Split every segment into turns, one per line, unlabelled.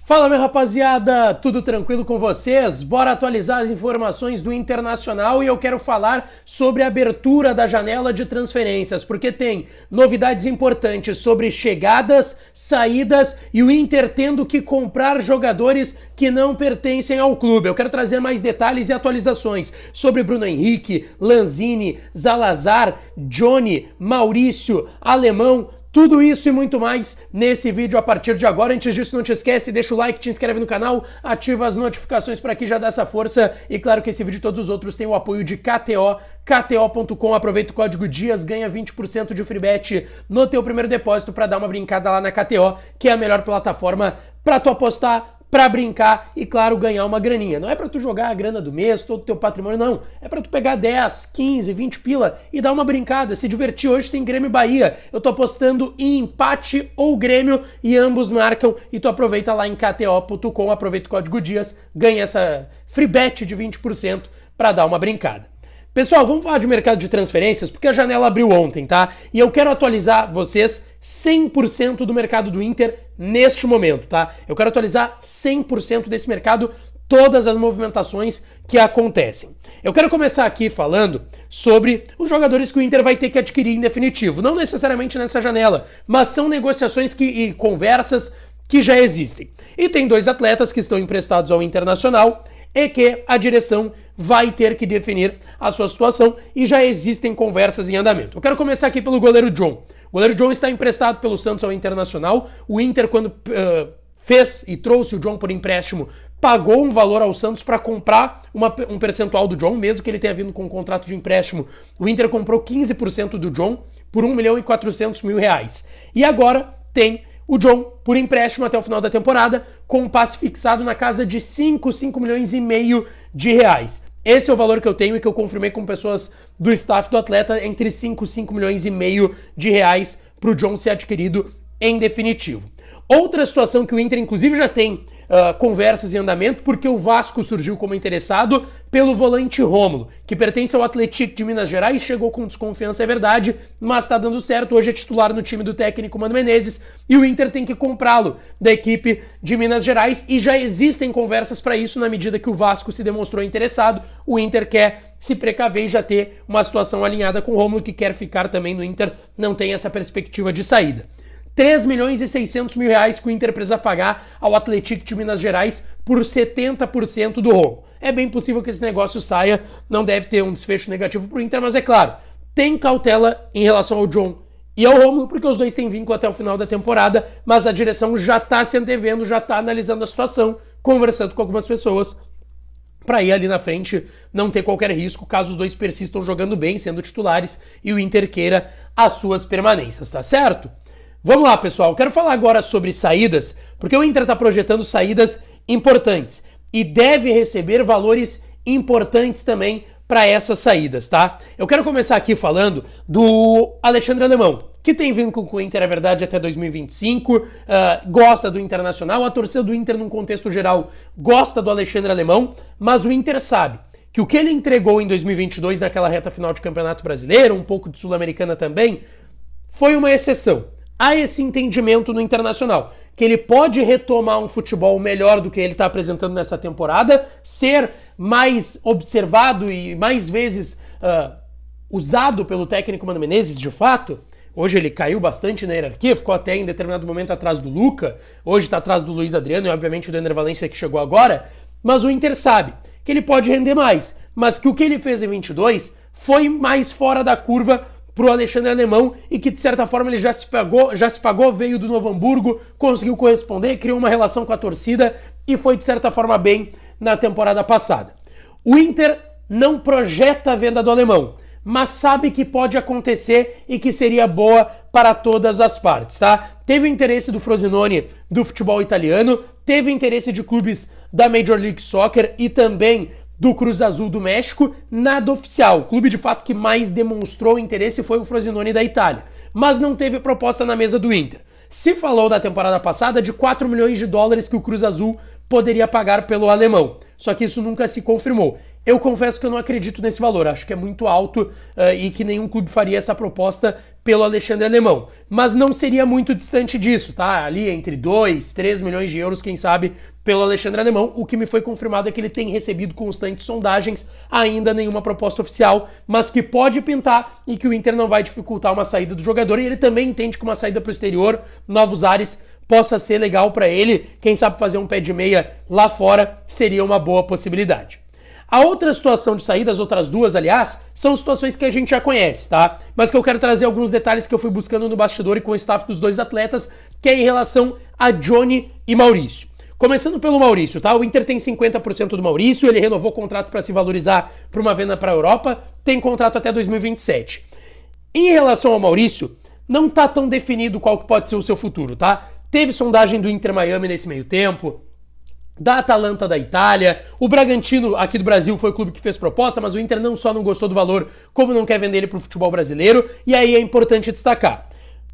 Fala, minha rapaziada, tudo tranquilo com vocês? Bora atualizar as informações do Internacional e eu quero falar sobre a abertura da janela de transferências, porque tem novidades importantes sobre chegadas, saídas e o Inter tendo que comprar jogadores que não pertencem ao clube. Eu quero trazer mais detalhes e atualizações sobre Bruno Henrique, Lanzini, Zalazar, Johnny, Maurício, Alemão. Tudo isso e muito mais nesse vídeo a partir de agora. Antes disso, não te esquece, deixa o like, te inscreve no canal, ativa as notificações para que já dá essa força. E claro que esse vídeo e todos os outros têm o apoio de KTO, KTO.com. Aproveita o código DIAS, ganha 20% de free bet no teu primeiro depósito para dar uma brincada lá na KTO, que é a melhor plataforma para tu apostar, pra brincar e, claro, ganhar uma graninha. Não é pra tu jogar a grana do mês, todo o teu patrimônio, não. É pra tu pegar 10, 15, 20 pila e dar uma brincada, se divertir. Hoje tem Grêmio e Bahia. Eu tô apostando em empate ou Grêmio e ambos marcam. E tu aproveita lá em KTO.com, aproveita o código DIAS, ganha essa free bet de 20% pra dar uma brincada. Pessoal, vamos falar de mercado de transferências, porque a janela abriu ontem, tá? E eu quero atualizar vocês 100% do mercado do Inter neste momento, tá? Eu quero atualizar 100% desse mercado, todas as movimentações que acontecem. Eu quero começar aqui falando sobre os jogadores que o Inter vai ter que adquirir em definitivo. Não necessariamente nessa janela, mas são negociações e conversas que já existem. E tem dois atletas que estão emprestados ao Internacional e que a direção vai ter que definir a sua situação e já existem conversas em andamento. Eu quero começar aqui pelo goleiro John. O goleiro John está emprestado pelo Santos ao Internacional. O Inter, quando fez e trouxe o John por empréstimo, pagou um valor ao Santos para comprar um percentual do John, mesmo que ele tenha vindo com um contrato de empréstimo. O Inter comprou 15% do John por R$1.400.000. E agora tem o John por empréstimo até o final da temporada, com um passe fixado na casa de 5,5 milhões e meio de reais. Esse é o valor que eu tenho e que eu confirmei com pessoas do staff do atleta, entre 5 e 5 milhões e meio de reais para o John ser adquirido em definitivo. Outra situação que o Inter, inclusive, já tem conversas em andamento, porque o Vasco surgiu como interessado pelo volante Rômulo, que pertence ao Atlético de Minas Gerais, chegou com desconfiança, é verdade, mas tá dando certo, hoje é titular no time do técnico Mano Menezes, e o Inter tem que comprá-lo da equipe de Minas Gerais, e já existem conversas para isso, na medida que o Vasco se demonstrou interessado, o Inter quer se precaver e já ter uma situação alinhada com o Rômulo, que quer ficar também no Inter, não tem essa perspectiva de saída. 3 milhões e 600 mil reais que o Inter precisa pagar ao Atlético de Minas Gerais por 70% do Rômulo. É bem possível que esse negócio saia, não deve ter um desfecho negativo para o Inter, mas é claro, tem cautela em relação ao John e ao Rômulo, porque os dois têm vínculo até o final da temporada, mas a direção já está se antevendo, já está analisando a situação, conversando com algumas pessoas, para ir ali na frente não ter qualquer risco, caso os dois persistam jogando bem, sendo titulares, e o Inter queira as suas permanências, tá certo? Vamos lá, pessoal. Quero falar agora sobre saídas, porque o Inter está projetando saídas importantes e deve receber valores importantes também para essas saídas, tá? Eu quero começar aqui falando do Alexandre Alemão, que tem vínculo com o Inter, é verdade, até 2025, gosta do Internacional, a torcida do Inter, num contexto geral, gosta do Alexandre Alemão, mas o Inter sabe que o que ele entregou em 2022 naquela reta final de Campeonato Brasileiro, um pouco de Sul-Americana também, foi uma exceção. Há esse entendimento no Internacional, que ele pode retomar um futebol melhor do que ele está apresentando nessa temporada, ser mais observado e mais vezes usado pelo técnico Mano Menezes, de fato. Hoje ele caiu bastante na hierarquia, ficou até em determinado momento atrás do Luca, hoje está atrás do Luiz Adriano e obviamente do Ener Valencia que chegou agora, mas o Inter sabe que ele pode render mais, mas que o que ele fez em 22 foi mais fora da curva pro Alexandre Alemão e que de certa forma ele já se pagou, veio do Novo Hamburgo, conseguiu corresponder, criou uma relação com a torcida e foi de certa forma bem na temporada passada. O Inter não projeta a venda do Alemão, mas sabe que pode acontecer e que seria boa para todas as partes, tá? Teve interesse do Frosinone do futebol italiano, teve interesse de clubes da Major League Soccer e também do Cruz Azul do México, nada oficial. O clube de fato que mais demonstrou interesse foi o Frosinone da Itália, mas não teve proposta na mesa do Inter. Se falou da temporada passada de 4 milhões de dólares que o Cruz Azul poderia pagar pelo alemão, só que isso nunca se confirmou. Eu confesso que eu não acredito nesse valor, acho que é muito alto e que nenhum clube faria essa proposta pelo Alexandre Alemão. Mas não seria muito distante disso, tá? Ali entre 2, 3 milhões de euros, quem sabe, pelo Alexandre Alemão. O que me foi confirmado é que ele tem recebido constantes sondagens, ainda nenhuma proposta oficial, mas que pode pintar e que o Inter não vai dificultar uma saída do jogador. E ele também entende que uma saída para o exterior, novos ares, possa ser legal para ele. Quem sabe fazer um pé de meia lá fora seria uma boa possibilidade. A outra situação de saída, as outras duas, aliás, são situações que a gente já conhece, tá? Mas que eu quero trazer alguns detalhes que eu fui buscando no bastidor e com o staff dos dois atletas, que é em relação a Johnny e Maurício. Começando pelo Maurício, tá? O Inter tem 50% do Maurício, ele renovou o contrato para se valorizar para uma venda para a Europa, tem contrato até 2027. Em relação ao Maurício, não tá tão definido qual que pode ser o seu futuro, tá? Teve sondagem do Inter Miami nesse meio tempo, da Atalanta da Itália, o Bragantino aqui do Brasil foi o clube que fez proposta, mas o Inter não só não gostou do valor, como não quer vender ele para o futebol brasileiro, e aí é importante destacar.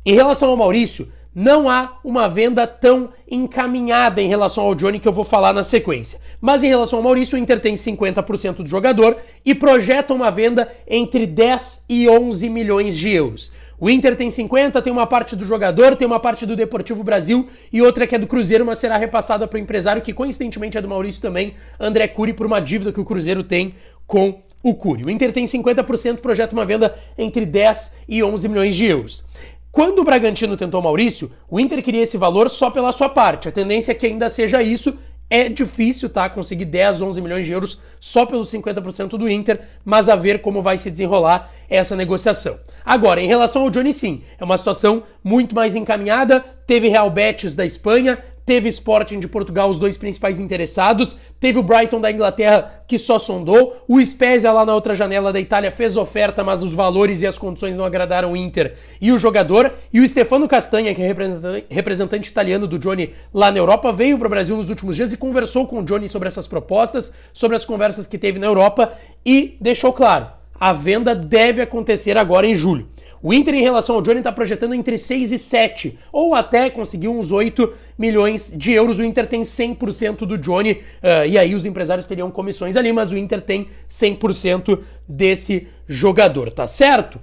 Em relação ao Maurício, não há uma venda tão encaminhada em relação ao Johnny que eu vou falar na sequência. Mas em relação ao Maurício, o Inter tem 50% do jogador e projeta uma venda entre 10 e 11 milhões de euros. O Inter tem 50, tem uma parte do jogador, tem uma parte do Deportivo Brasil e outra que é do Cruzeiro, mas será repassada para o empresário, que coincidentemente é do Maurício também, André Curi, por uma dívida que o Cruzeiro tem com o Curi. O Inter tem 50%, projeta uma venda entre 10 e 11 milhões de euros. Quando o Bragantino tentou o Maurício, o Inter queria esse valor só pela sua parte. A tendência é que ainda seja isso. É difícil, tá? Conseguir 10, 11 milhões de euros só pelos 50% do Inter, mas a ver como vai se desenrolar essa negociação. Agora, em relação ao Johnny, sim, é uma situação muito mais encaminhada. Teve Real Betis da Espanha, teve Sporting de Portugal, os dois principais interessados, teve o Brighton da Inglaterra, que só sondou, o Spezia lá na outra janela da Itália fez oferta, mas os valores e as condições não agradaram o Inter e o jogador, e o Stefano Castanha, que é representante italiano do Johnny lá na Europa, veio para o Brasil nos últimos dias e conversou com o Johnny sobre essas propostas, sobre as conversas que teve na Europa, e deixou claro, a venda deve acontecer agora em julho. O Inter, em relação ao Johnny, está projetando entre 6 e 7, ou até conseguir uns 8 milhões de euros. O Inter tem 100% do Johnny, e aí os empresários teriam comissões ali, mas o Inter tem 100% desse jogador, tá certo?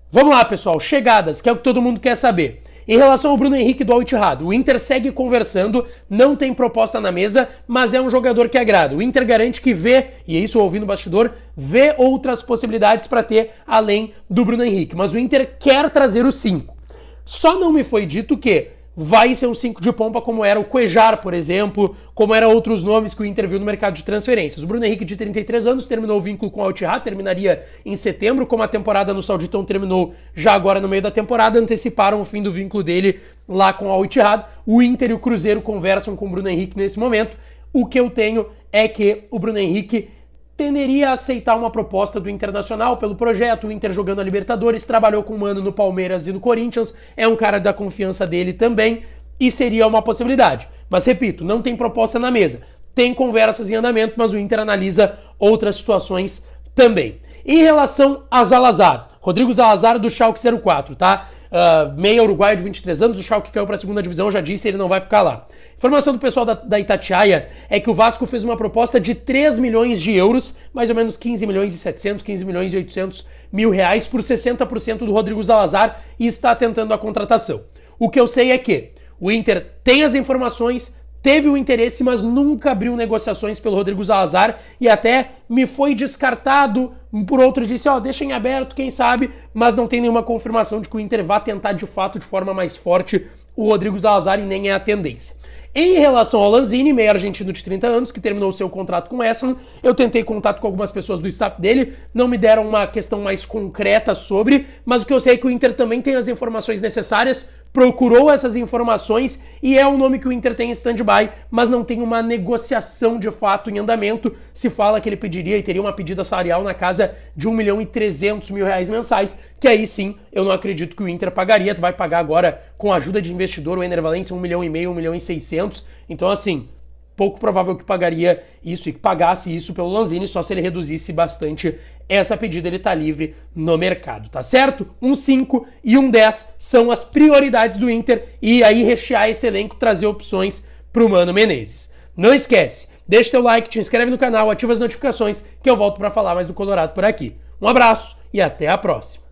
Vamos lá, pessoal, chegadas, que é o que todo mundo quer saber. Em relação ao Bruno Henrique do Al Ittihad, o Inter segue conversando, não tem proposta na mesa, mas é um jogador que agrada. O Inter garante que vê, e é isso eu ouvi no bastidor, vê outras possibilidades para ter além do Bruno Henrique. Mas o Inter quer trazer o 5. Só não me foi dito que vai ser um 5 de pompa como era o Cuejar, por exemplo, como eram outros nomes que o Inter viu no mercado de transferências. O Bruno Henrique, de 33 anos, terminou o vínculo com o Al Ittihad, terminaria em setembro, como a temporada no Sauditão terminou já agora no meio da temporada, anteciparam o fim do vínculo dele lá com o Al Ittihad. O Inter e o Cruzeiro conversam com o Bruno Henrique nesse momento. O que eu tenho é que o Bruno Henrique tenderia a aceitar uma proposta do Internacional pelo projeto. O Inter jogando a Libertadores, trabalhou com o Mano no Palmeiras e no Corinthians, é um cara da confiança dele também, e seria uma possibilidade. Mas repito, não tem proposta na mesa. Tem conversas em andamento, mas o Inter analisa outras situações também. Em relação a Zalazar, Rodrigo Zalazar do Schalke 04, tá? Meia uruguaio de 23 anos, o Schalke caiu para a segunda divisão, já disse, ele não vai ficar lá. Informação do pessoal da Itatiaia é que o Vasco fez uma proposta de 3 milhões de euros, mais ou menos 15 milhões e 700, 15 milhões e 800 mil reais por 60% do Rodrigo Zalazar e está tentando a contratação. O que eu sei é que o Inter tem as informações, teve o interesse, mas nunca abriu negociações pelo Rodrigo Zalazar e até me foi descartado por outro, disse, deixa em aberto, quem sabe, mas não tem nenhuma confirmação de que o Inter vá tentar de fato de forma mais forte o Rodrigo Zalazar e nem é a tendência. Em relação ao Lanzini, meio argentino de 30 anos, que terminou o seu contrato com o Essen, eu tentei contato com algumas pessoas do staff dele, não me deram uma questão mais concreta sobre, mas o que eu sei é que o Inter também tem as informações necessárias, procurou essas informações e é um nome que o Inter tem em stand-by, mas não tem uma negociação de fato em andamento. Se fala que ele pediria e teria uma pedida salarial na casa de 1 milhão e 300 mil reais mensais, que aí sim eu não acredito que o Inter pagaria. Tu vai pagar agora com a ajuda de investidor o Ener Valencia 1 milhão e meio, 1 milhão e 600, então assim, pouco provável que pagaria isso e que pagasse isso pelo Lanzini, só se ele reduzisse bastante essa pedida. Ele tá livre no mercado, tá certo? Um 5 e um 10 são as prioridades do Inter e aí rechear esse elenco, trazer opções pro Mano Menezes. Não esquece, Deixa teu like, te inscreve no canal, ativa as notificações que eu volto para falar mais do Colorado por aqui. Um abraço e até a próxima.